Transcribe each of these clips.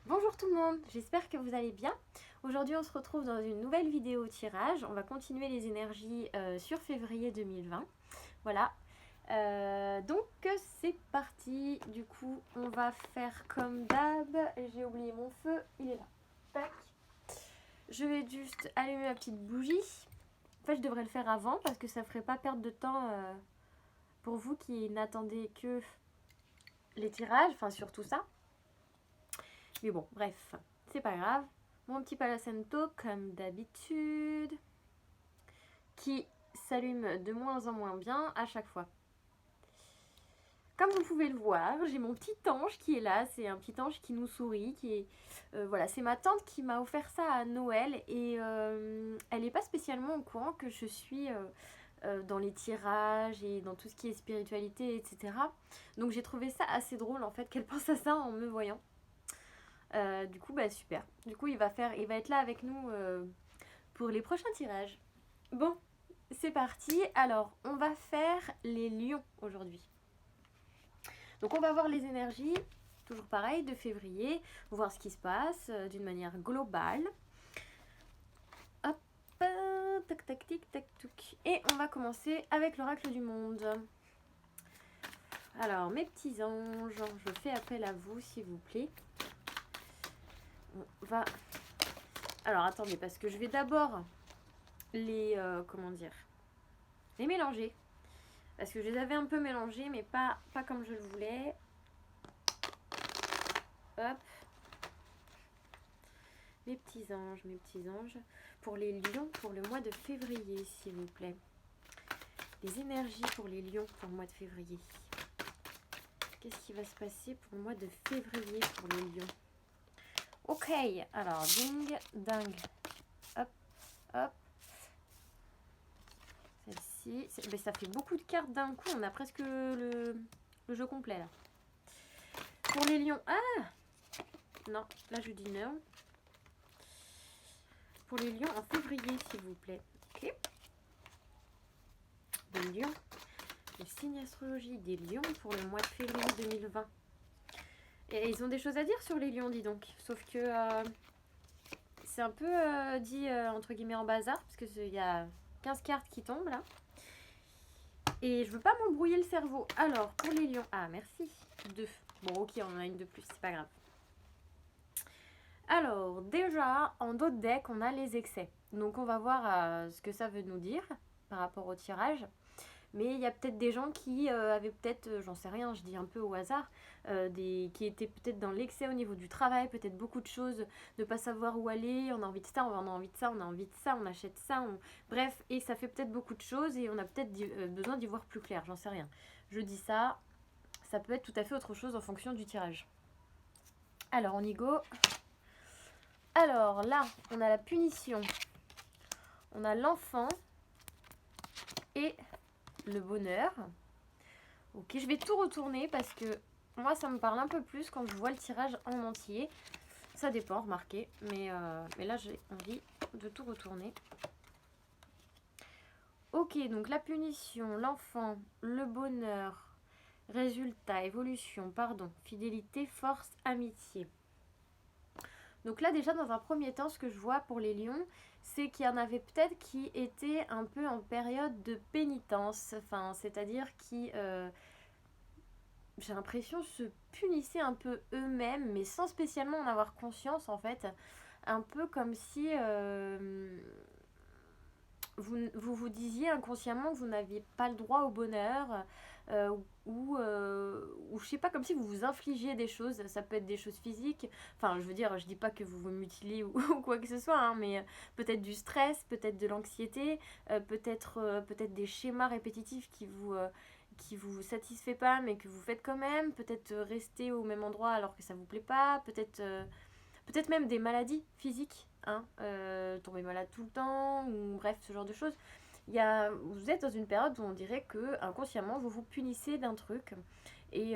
Bonjour tout le monde, j'espère que vous allez bien. Aujourd'hui on se retrouve dans une nouvelle vidéo tirage. On va continuer les énergies sur février 2020. Voilà. Donc c'est parti. Du coup on va faire comme d'hab. J'ai oublié mon feu, il est là. Tac. Je vais juste allumer ma petite bougie. En fait je devrais le faire avant parce que ça ferait pas perdre de temps pour vous qui n'attendez que les tirages, enfin surtout ça. Mais bon, bref, c'est pas grave. Mon petit Palacento, comme d'habitude, qui s'allume de moins en moins bien à chaque fois. Comme vous pouvez le voir, j'ai mon petit ange qui est là. C'est un petit ange qui nous sourit. Voilà, c'est ma tante qui m'a offert ça à Noël. Et elle n'est pas spécialement au courant que je suis dans les tirages et dans tout ce qui est spiritualité, etc. Donc j'ai trouvé ça assez drôle en fait qu'elle pense à ça en me voyant. Du coup, bah super. Du coup, il va être là avec nous pour les prochains tirages. Bon, c'est parti. Alors, on va faire les lions aujourd'hui. Donc, on va voir les énergies, toujours pareil, de février, voir ce qui se passe d'une manière globale. Hop, tac, tac, tic, tac, touc. Et on va commencer avec l'oracle du monde. Alors, mes petits anges, je fais appel à vous, s'il vous plaît. On va... Alors, attendez, parce que je vais d'abord les... comment dire, les mélanger. Parce que je les avais un peu mélangés, mais pas comme je le voulais. Hop. Mes petits anges, mes petits anges. Pour les lions, pour le mois de février, s'il vous plaît. Les énergies pour les lions pour le mois de février. Qu'est-ce qui va se passer pour le mois de février pour les lions? Ok, alors, ding, ding. Hop, hop. Celle-ci. Mais ça fait beaucoup de cartes d'un coup. On a presque le jeu complet, là. Pour les lions... Ah! Non, là je dis non. Pour les lions en février, s'il vous plaît. Ok. Des lions. Le signe astrologique des lions pour le mois de février 2020. Et ils ont des choses à dire sur les lions, dis donc. Sauf que c'est un peu dit entre guillemets en bazar. Parce qu'il y a 15 cartes qui tombent là. Et je veux pas m'embrouiller le cerveau. Alors, pour les lions... Ah, merci. 2. Bon, ok, on en a une de plus, c'est pas grave. Alors, déjà, en d'autres decks, on a les excès. Donc, on va voir ce que ça veut nous dire par rapport au tirage. Mais il y a peut-être des gens qui avaient peut-être, j'en sais rien, je dis un peu au hasard, qui étaient peut-être dans l'excès au niveau du travail, peut-être beaucoup de choses, ne pas savoir où aller, on a envie de ça, on a envie de ça, on a envie de ça, on achète ça, bref, et ça fait peut-être beaucoup de choses et on a peut-être besoin d'y voir plus clair, j'en sais rien. Je dis ça, ça peut être tout à fait autre chose en fonction du tirage. Alors, on y go. Alors là, on a la punition, on a l'enfant et le bonheur. Ok, je vais tout retourner parce que moi ça me parle un peu plus quand je vois le tirage en entier. Ça dépend, remarquez, mais là j'ai envie de tout retourner. Ok, donc la punition, l'enfant, le bonheur, résultat, évolution, pardon, fidélité, force, amitié. Donc là déjà dans un premier temps, ce que je vois pour les lions, c'est qu'il y en avait peut-être qui étaient un peu en période de pénitence, enfin c'est-à-dire qui, j'ai l'impression, se punissaient un peu eux-mêmes, mais sans spécialement en avoir conscience en fait, un peu comme si vous disiez inconsciemment que vous n'aviez pas le droit au bonheur, ou je sais pas, comme si vous vous infligiez des choses. Ça peut être des choses physiques, enfin je veux dire, je dis pas que vous vous mutilez ou quoi que ce soit, hein, mais peut-être du stress, peut-être de l'anxiété, peut-être des schémas répétitifs qui vous satisfait pas mais que vous faites quand même, peut-être rester au même endroit alors que ça vous plaît pas, peut-être même des maladies physiques, hein, tomber malade tout le temps, ou bref, ce genre de choses. Vous êtes dans une période où on dirait que inconsciemment vous vous punissez d'un truc, et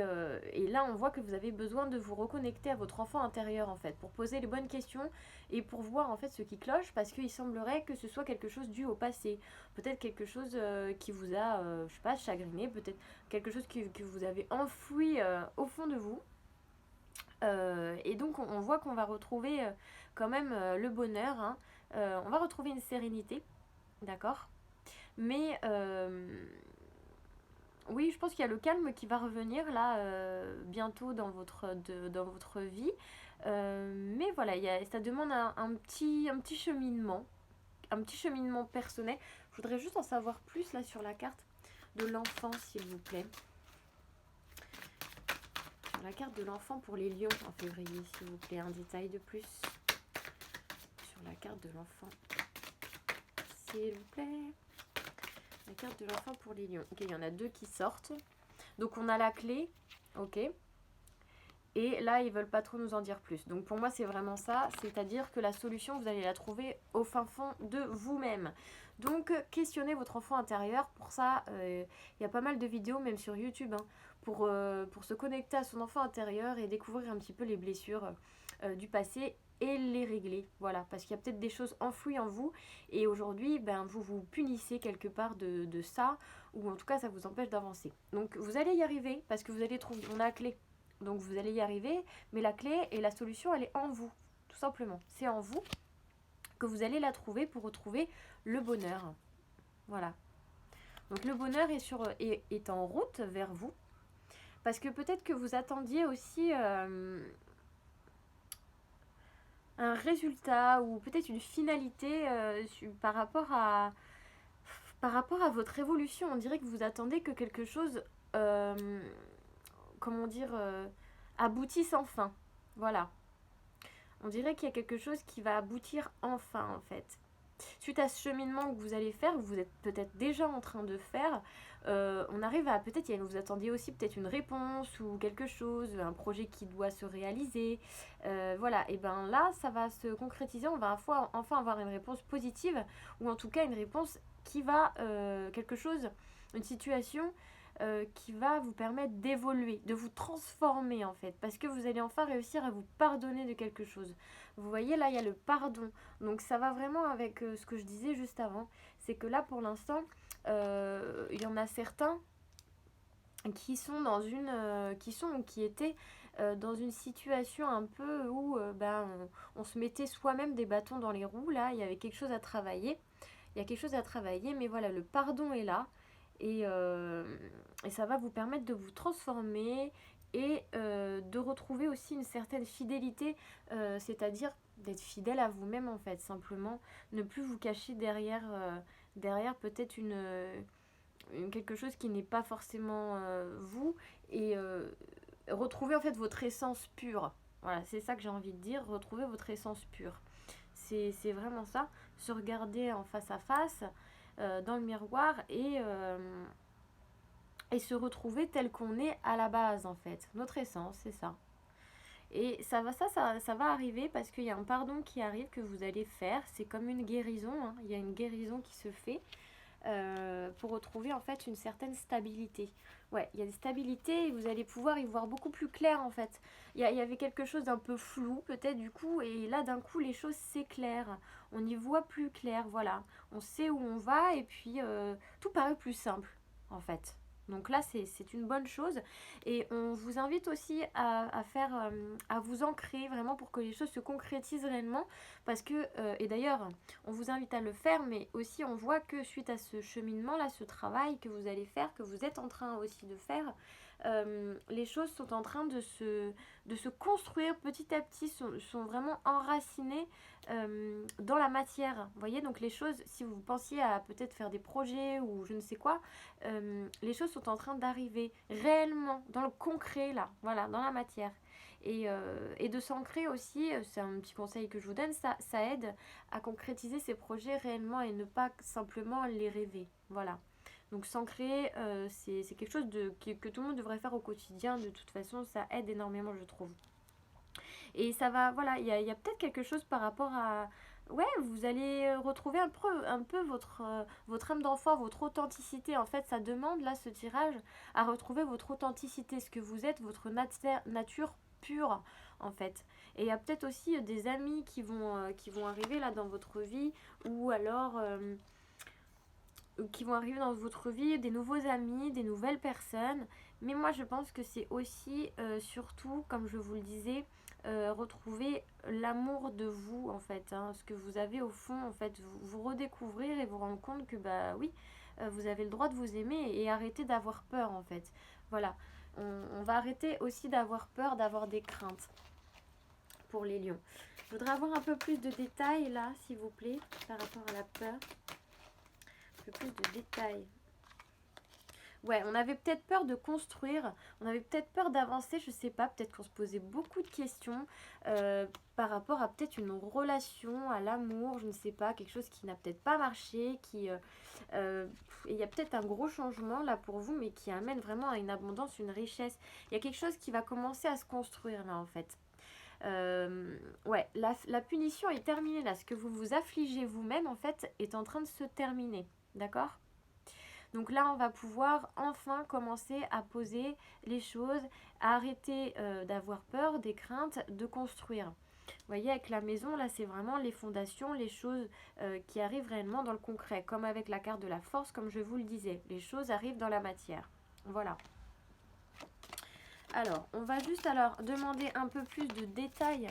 là on voit que vous avez besoin de vous reconnecter à votre enfant intérieur en fait, pour poser les bonnes questions et pour voir en fait ce qui cloche, parce qu'il semblerait que ce soit quelque chose dû au passé, peut-être quelque chose qui vous a, je sais pas, chagriné, peut-être quelque chose que vous avez enfoui au fond de vous. Et donc on voit qu'on va retrouver quand même le bonheur, hein. On va retrouver une sérénité, d'accord? Mais oui, je pense qu'il y a le calme qui va revenir là bientôt dans dans votre vie. Mais voilà, ça demande un petit cheminement personnel. Je voudrais juste en savoir plus là sur la carte de l'enfant, s'il vous plaît. Sur la carte de l'enfant pour les lions en février, s'il vous plaît, un détail de plus. Sur la carte de l'enfant, s'il vous plaît. La carte de l'enfant pour les lions. Ok, il y en a 2 qui sortent. Donc on a la clé, ok. Et là, ils veulent pas trop nous en dire plus. Donc pour moi, c'est vraiment ça. C'est-à-dire que la solution, vous allez la trouver au fin fond de vous-même. Donc, questionnez votre enfant intérieur. Pour ça, il y a pas mal de vidéos, même sur YouTube, hein, pour se connecter à son enfant intérieur et découvrir un petit peu les blessures du passé et les régler. Voilà, parce qu'il y a peut-être des choses enfouies en vous. Et aujourd'hui, ben, vous vous punissez quelque part de ça. Ou en tout cas, ça vous empêche d'avancer. Donc, vous allez y arriver parce que vous allez trouver... On a la clé. Donc vous allez y arriver, mais la clé et la solution, elle est en vous, tout simplement. C'est en vous que vous allez la trouver pour retrouver le bonheur. Voilà. Donc le bonheur est en route vers vous, parce que peut-être que vous attendiez aussi un résultat ou peut-être une finalité par rapport à votre évolution. On dirait que vous attendez que quelque chose... comment dire, aboutisse enfin. Voilà. On dirait qu'il y a quelque chose qui va aboutir enfin, en fait. Suite à ce cheminement que vous allez faire, vous êtes peut-être déjà en train de faire, on arrive à peut-être, vous attendiez aussi peut-être une réponse ou quelque chose, un projet qui doit se réaliser. Voilà, et ben là, ça va se concrétiser, on va enfin avoir une réponse positive, ou en tout cas une réponse qui va, quelque chose, une situation qui va vous permettre d'évoluer, de vous transformer en fait, parce que vous allez enfin réussir à vous pardonner de quelque chose. Vous voyez, là, il y a le pardon. Donc ça va vraiment avec ce que je disais juste avant. C'est que là, pour l'instant, il y en a certains qui sont dans qui étaient dans une situation un peu où on se mettait soi-même des bâtons dans les roues. Là, il y avait quelque chose à travailler. Il y a quelque chose à travailler, mais voilà, le pardon est là. Et ça va vous permettre de vous transformer et de retrouver aussi une certaine fidélité, c'est-à-dire d'être fidèle à vous-même en fait, simplement ne plus vous cacher derrière peut-être quelque chose qui n'est pas forcément vous, et retrouver en fait votre essence pure. Voilà, c'est ça que j'ai envie de dire, retrouver votre essence pure. C'est vraiment ça, se regarder en face à face, dans le miroir, et se retrouver tel qu'on est à la base en fait. Notre essence, c'est ça. Et ça va arriver parce qu'il y a un pardon qui arrive que vous allez faire. C'est comme une guérison, hein. Il y a une guérison qui se fait pour retrouver en fait une certaine stabilité. Ouais, il y a des stabilités et vous allez pouvoir y voir beaucoup plus clair en fait. Il y avait quelque chose d'un peu flou peut-être du coup, et là d'un coup les choses s'éclairent. On y voit plus clair, voilà. On sait où on va et puis tout paraît plus simple en fait. Donc là, c'est une bonne chose. Et on vous invite aussi à vous ancrer vraiment pour que les choses se concrétisent réellement. Parce que, et d'ailleurs, on vous invite à le faire, mais aussi on voit que suite à ce cheminement-là, ce travail que vous allez faire, que vous êtes en train aussi de faire, les choses sont en train de se construire petit à petit, sont vraiment enracinées dans la matière. Vous voyez, donc les choses, si vous pensiez à peut-être faire des projets ou je ne sais quoi, les choses sont en train d'arriver réellement dans le concret là, voilà, dans la matière. Et de s'ancrer aussi, c'est un petit conseil que je vous donne, ça aide à concrétiser ces projets réellement et ne pas simplement les rêver. Voilà. Donc s'ancrer, c'est quelque chose que tout le monde devrait faire au quotidien. De toute façon, ça aide énormément, je trouve. Et ça va, voilà, il y a peut-être quelque chose par rapport à... Ouais, vous allez retrouver un peu votre âme d'enfant, votre authenticité. En fait, ça demande, là, ce tirage, à retrouver votre authenticité, ce que vous êtes, votre nature pure, en fait. Et il y a peut-être aussi des amis qui vont arriver, là, dans votre vie, ou alors... qui vont arriver dans votre vie, des nouveaux amis, des nouvelles personnes Mais moi je pense que c'est aussi surtout, comme je vous le disais, retrouver l'amour de vous en fait, hein, ce que vous avez au fond en fait, vous redécouvrir et vous rendre compte que bah oui, vous avez le droit de vous aimer et arrêter d'avoir peur en fait. Voilà, on va arrêter aussi d'avoir peur, d'avoir des craintes pour les lions. Je voudrais avoir un peu plus de détails là, s'il vous plaît, par rapport à la peur. Un peu plus de détails. Ouais, on avait peut-être peur de construire, on avait peut-être peur d'avancer, je sais pas, peut-être qu'on se posait beaucoup de questions par rapport à peut-être une relation, à l'amour, je ne sais pas, quelque chose qui n'a peut-être pas marché, il y a peut-être un gros changement là pour vous, mais qui amène vraiment à une abondance, une richesse. Il y a quelque chose qui va commencer à se construire là en fait. Ouais, la punition est terminée là, ce que vous vous affligez vous-même en fait est en train de se terminer, d'accord? Donc là, on va pouvoir enfin commencer à poser les choses, à arrêter d'avoir peur, des craintes, de construire. Vous voyez, avec la maison, là, c'est vraiment les fondations, les choses qui arrivent réellement dans le concret. Comme avec la carte de la force, comme je vous le disais. Les choses arrivent dans la matière. Voilà. Alors, on va juste alors demander un peu plus de détails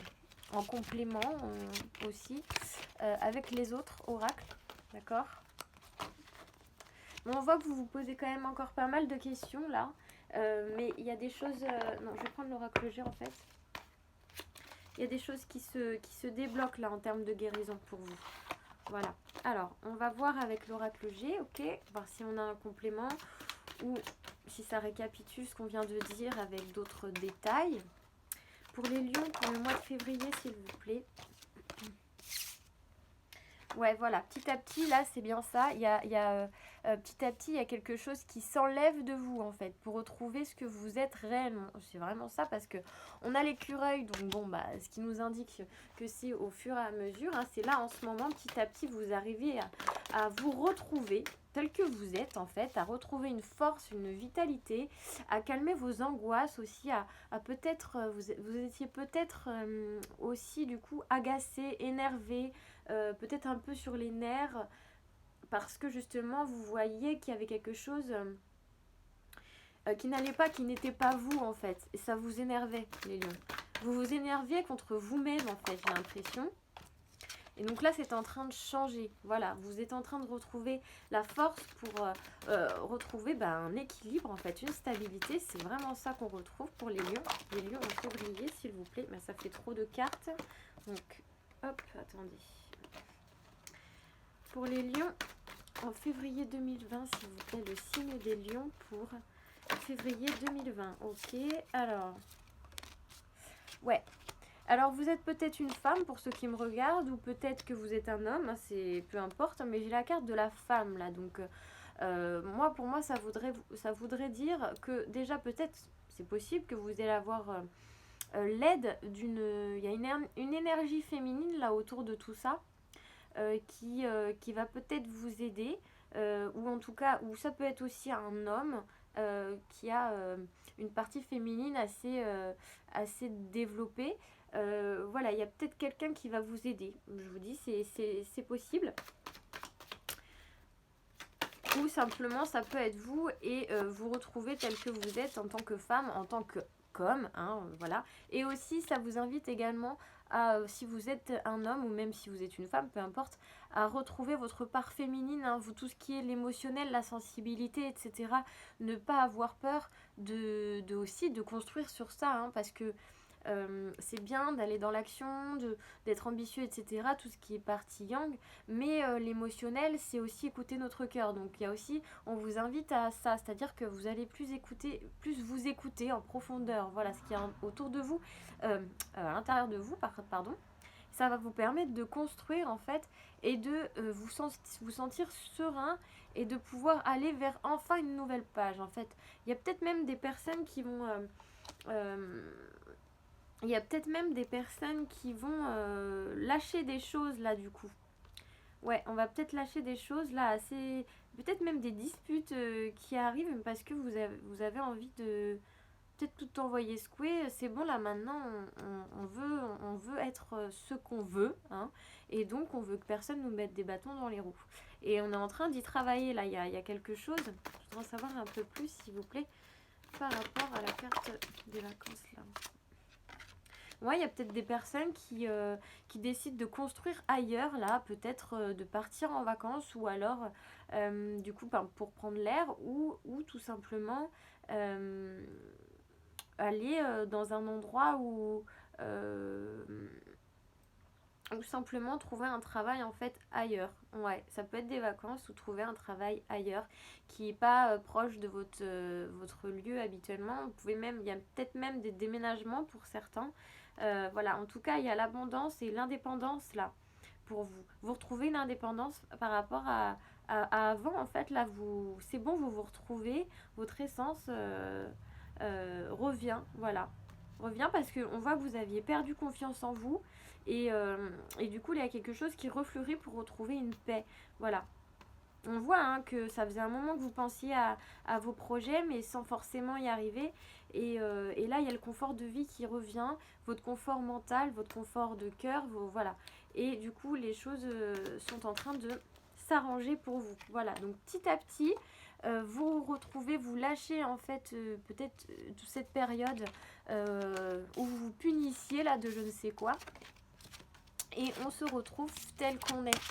en complément aussi avec les autres oracles. D'accord? Bon, on voit que vous vous posez quand même encore pas mal de questions là. Mais il y a des choses... non, je vais prendre l'oracle G en fait. Il y a des choses qui se débloquent là en termes de guérison pour vous. Voilà. Alors, on va voir avec l'oracle G, ok, voir si on a un complément ou si ça récapitule ce qu'on vient de dire avec d'autres détails. Pour les lions, pour le mois de février, s'il vous plaît. Ouais, voilà, petit à petit, là, c'est bien ça. Petit à petit, il y a quelque chose qui s'enlève de vous, en fait, pour retrouver ce que vous êtes réellement. C'est vraiment ça, parce que on a l'écureuil, donc bon, bah, ce qui nous indique que c'est au fur et à mesure. Hein, c'est là, en ce moment, petit à petit, vous arrivez à vous retrouver tel que vous êtes, en fait, à retrouver une force, une vitalité, à calmer vos angoisses aussi, à peut-être, vous étiez peut-être aussi, du coup, agacé, énervé, peut-être un peu sur les nerfs parce que justement vous voyez qu'il y avait quelque chose qui n'allait pas, qui n'était pas vous en fait, et ça vous énervait les lions. Vous vous énerviez contre vous-même en fait, j'ai l'impression. Et donc là c'est en train de changer, voilà, vous êtes en train de retrouver la force pour retrouver un équilibre en fait, une stabilité, c'est vraiment ça qu'on retrouve pour les lions en février s'il vous plaît, mais ça fait trop de cartes, donc hop, attendez. Pour les lions, en février 2020, s'il vous plaît, le signe des lions pour février 2020. Ok, alors... Ouais. Alors, vous êtes peut-être une femme pour ceux qui me regardent, ou peut-être que vous êtes un homme, hein, c'est peu importe, mais j'ai la carte de la femme, là, donc... pour moi, ça voudrait dire que déjà, peut-être, c'est possible que vous allez avoir l'aide d'une... Il y a une énergie féminine, là, autour de tout ça. Qui va peut-être vous aider, ou en tout cas, ou ça peut être aussi un homme qui a une partie féminine assez développée. Voilà, il y a peut-être quelqu'un qui va vous aider. Je vous dis, c'est possible. Ou simplement, ça peut être vous et vous retrouver tel que vous êtes en tant que femme, en tant qu'homme, hein, voilà. Et aussi, ça vous invite également à, si vous êtes un homme ou même si vous êtes une femme, peu importe, à retrouver votre part féminine, hein, vous, tout ce qui est l'émotionnel, la sensibilité, etc. Ne pas avoir peur aussi de construire sur ça, hein, parce que c'est bien d'aller dans l'action, d'être ambitieux, etc. Tout ce qui est partie yang, mais l'émotionnel, c'est aussi écouter notre cœur. Donc il y a aussi, on vous invite à ça, c'est-à-dire que vous allez plus vous écouter en profondeur. Voilà ce qui est autour de vous, à l'intérieur de vous, pardon. Ça va vous permettre de construire en fait et de vous sentir serein et de pouvoir aller vers enfin une nouvelle page. En fait, il y a peut-être même des personnes qui vont il y a peut-être même des personnes qui vont lâcher des choses là du coup. Ouais, on va peut-être lâcher des choses là assez... Peut-être même des disputes qui arrivent parce que vous avez envie de peut-être tout envoyer secouer. C'est bon là maintenant, on veut être ce qu'on veut. Hein, et donc on veut que personne nous mette des bâtons dans les roues. Et on est en train d'y travailler là, il y a quelque chose. Je voudrais en savoir un peu plus s'il vous plaît. par rapport à la carte des vacances là. Ouais, il y a peut-être des personnes qui décident de construire ailleurs, là, peut-être de partir en vacances ou alors, du coup, ben, pour prendre l'air ou tout simplement euh, aller dans un endroit euh, ou simplement trouver un travail en fait ailleurs. Ouais, ça peut être des vacances ou trouver un travail ailleurs qui n'est pas proche de votre lieu habituellement. Vous pouvez même, il y a peut-être même des déménagements pour certains. Voilà, en tout cas, il y a l'abondance et l'indépendance là pour vous. Vous retrouvez une indépendance par rapport à avant en fait. Là, c'est bon, vous vous retrouvez, votre essence revient, voilà. Revient parce qu'on voit que vous aviez perdu confiance en vous et du coup, il y a quelque chose qui refleurit pour retrouver une paix. Voilà. On voit hein, que ça faisait un moment que vous pensiez à vos projets, mais sans forcément y arriver. Et là, il y a le confort de vie qui revient, votre confort mental, votre confort de cœur, voilà. Et du coup, les choses sont en train de s'arranger pour vous. Voilà, donc petit à petit, vous retrouvez, vous lâchez en fait peut-être toute cette période où vous vous punissiez là de je ne sais quoi. Et on se retrouve tel qu'on est.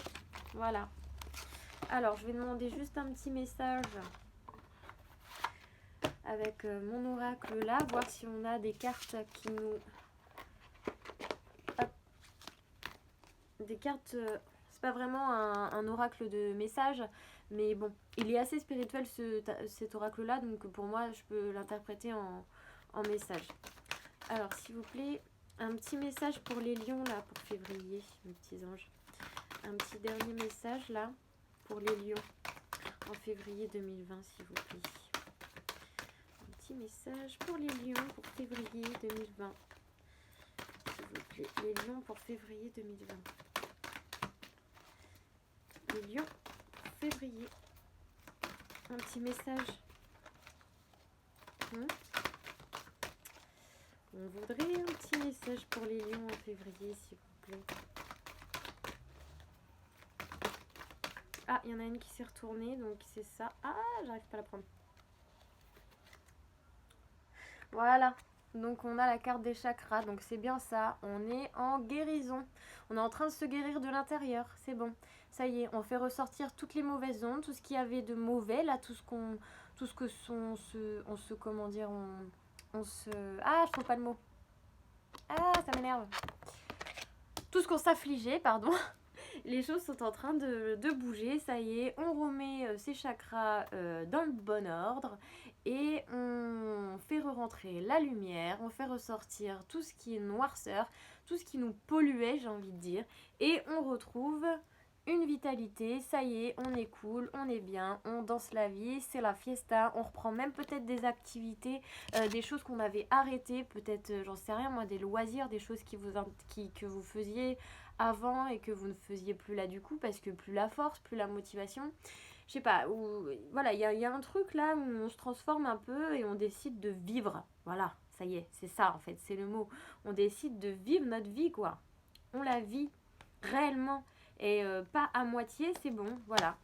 Voilà. Alors, je vais demander juste un petit message avec mon oracle là, voir si on a des cartes qui nous... Hop. Des cartes... c'est pas vraiment un oracle de message, mais bon, il est assez spirituel cet oracle là, donc pour moi, je peux l'interpréter en message. Alors, s'il vous plaît, un petit message pour les lions là, pour février, mes petits anges. Un petit dernier message là, pour les lions, en février 2020, s'il vous plaît. Un petit message pour les lions pour février 2020. S'il vous plaît, les lions pour février 2020. Les lions, février. Un petit message. On voudrait un petit message pour les lions en février, s'il vous plaît. Ah, il y en a une qui s'est retournée, donc c'est ça. Ah, j'arrive pas à la prendre. Voilà. Donc on a la carte des chakras, donc c'est bien ça. On est en guérison. On est en train de se guérir de l'intérieur. C'est bon. Ça y est, on fait ressortir toutes les mauvaises ondes, tout ce qu'il y avait de mauvais, là, tout ce que on se, comment dire, on se... Ah, je trouve pas le mot. Ah, ça m'énerve. Tout ce qu'on s'affligeait, pardon. Les choses sont en train de bouger, ça y est, on remet ses chakras dans le bon ordre et on fait re-rentrer la lumière, on fait ressortir tout ce qui est noirceur, tout ce qui nous polluait, j'ai envie de dire, et on retrouve une vitalité, ça y est, on est cool, on est bien, on danse la vie, c'est la fiesta, on reprend même peut-être des activités, des choses qu'on avait arrêtées, peut-être, j'en sais rien moi, des loisirs, des choses que vous faisiez avant et que vous ne faisiez plus là du coup, parce que plus la force, plus la motivation, je sais pas, voilà, il y a un truc là où on se transforme un peu et on décide de vivre, voilà, ça y est, c'est ça en fait, c'est le mot, on décide de vivre notre vie quoi, on la vit réellement et pas à moitié, c'est bon, voilà.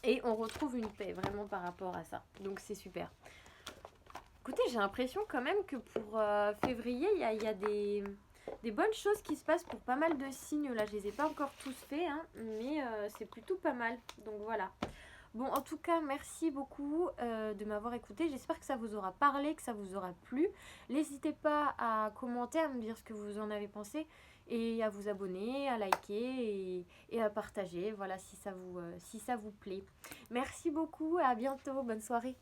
Et on retrouve une paix vraiment par rapport à ça. Donc c'est super. Écoutez, j'ai l'impression quand même que pour février, il y a des bonnes choses qui se passent pour pas mal de signes. Là, je les ai pas encore tous faits, hein, mais c'est plutôt pas mal. Donc voilà. Bon, en tout cas, merci beaucoup de m'avoir écouté. J'espère que ça vous aura parlé, que ça vous aura plu. N'hésitez pas à commenter, à me dire ce que vous en avez pensé et à vous abonner, à liker et à partager. Voilà, si ça vous plaît. Merci beaucoup, à bientôt, bonne soirée.